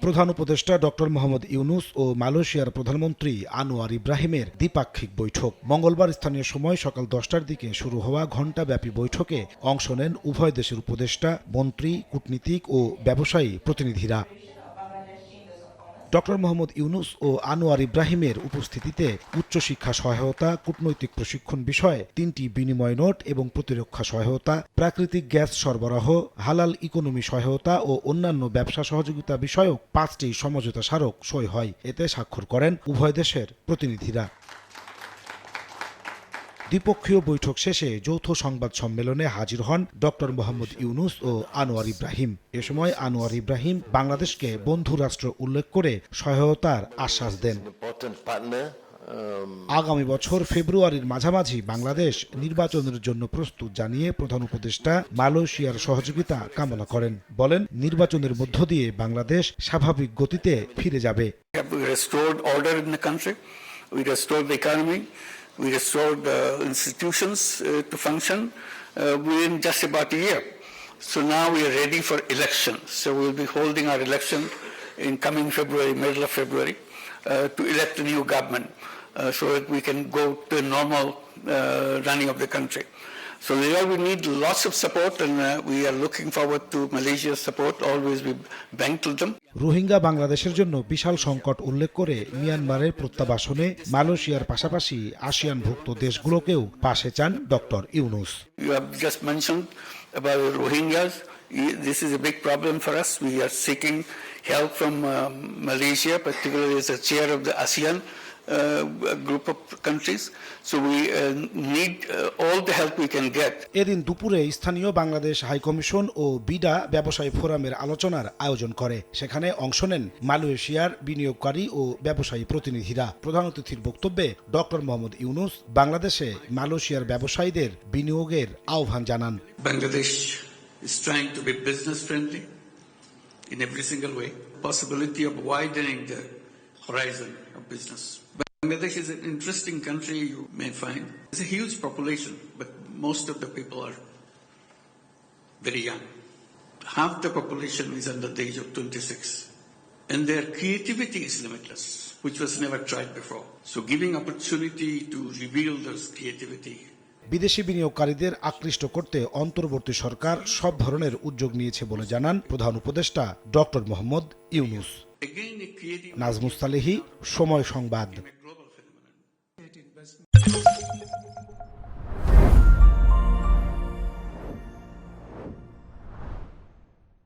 প্রধান উপদেষ্টা ডক্টর মোহাম্মদ ইউনূস ও মালয়েশিয়ার প্রধানমন্ত্রী আনোয়ার ইব্রাহিমের দ্বিপাক্ষিক বৈঠক। মঙ্গলবার স্থানীয় সময় সকাল 10টার দিকে শুরু হওয়া ঘণ্টাব্যাপী বৈঠকে অংশ নেন উভয় দেশের উপদেষ্টা, মন্ত্রী, কূটনীতিক ও ব্যবসায়ী প্রতিনিধিরা। ডক্টর মোহাম্মদ ইউনূস ও আনোয়ার ইব্রাহিমের উপস্থিতিতে উচ্চশিক্ষা সহায়তা, কূটনৈতিক প্রশিক্ষণ বিষয়ে 3টি বিনিময় নোট এবং প্রতিরক্ষা সহায়তা, প্রাকৃতিক গ্যাস সরবরাহ, হালাল ইকোনমি সহায়তা ও অন্যান্য ব্যবসা সহযোগিতা বিষয়ক 5টি সমঝোতা স্মারক সই হয়। এতে স্বাক্ষর করেন উভয় দেশের প্রতিনিধিরা। দ্বিপক্ষীয় বৈঠক শেষে যৌথ সংবাদ সম্মেলনে হাজির হন ডক্টর মোহাম্মদ ইউনূস ও আনোয়ার ইব্রাহিম। এ সময় আনোয়ার ইব্রাহিম বাংলাদেশকে বন্ধু রাষ্ট্র উল্লেখ করে সহায়তার আশ্বাস দেন। আগামী বছর ফেব্রুয়ারির মাঝামাঝি বাংলাদেশ নির্বাচনের জন্য প্রস্তুত জানিয়ে প্রধান উপদেষ্টা মালয়েশিয়ার সহযোগিতা কামনা করেন। বলেন, নির্বাচনের মধ্য দিয়ে বাংলাদেশ স্বাভাবিক গতিতে ফিরে যাবে। We restored institutions to function within just about a year. So now we are ready for elections. So we'll be holding our election in coming February, middle of February, to elect a new government so that we can go to a normal running of the country. So there we need lots of support, and we are looking forward to Malaysia's support. Always we bank to them. Rohingya বাংলাদেশের জন্য বিশাল সংকট উল্লেখ করে মিয়ানমারের প্রত্যাবাসনে মালয়েশিয়ার পাশাপাশি আসিয়ানভুক্ত দেশগুলোকেও পাশে চান doctor Yunus. You have just mentioned about Rohingyas. This is a big problem for us. We are seeking help from Malaysia, particularly as a chair of the ASEAN group of countries. So we need all the help we can get. এদিন দুপুরে স্থানীয় Bangladesh high commission ও BIDA ব্যবসায়ী ফোরামের আলোচনার আয়োজন করে। সেখানে অংশ নেন মালয়েশিয়ার বিনিয়োগকারী ও ব্যবসায়ী প্রতিনিধিরা। প্রধান অতিথির বক্তব্যে ডক্টর মোহাম্মদ ইউনূস বাংলাদেশে মালয়েশিয়ার ব্যবসায়ীদের বিনিয়োগের আহ্বান জানান। Bangladesh is trying to be business friendly in every single way. Possibility of widening the horizon of business. Bangladesh is an interesting country, you may find. It's a huge population, but most of the people are very young. Half the population is under the age of 26. And their creativity is limitless, which was never tried before. So giving opportunity to reveal those creativity. বিদেশি বিনিয়োগকারীদের আকৃষ্ট করতে অন্তর্বর্তী সরকার সব ধরনের উদ্যোগ নিয়েছে বলে জানান প্রধান উপদেষ্টা ডক্টর মোহাম্মদ ইউনূস। নাজমুস সালেহী, সময় সংবাদ।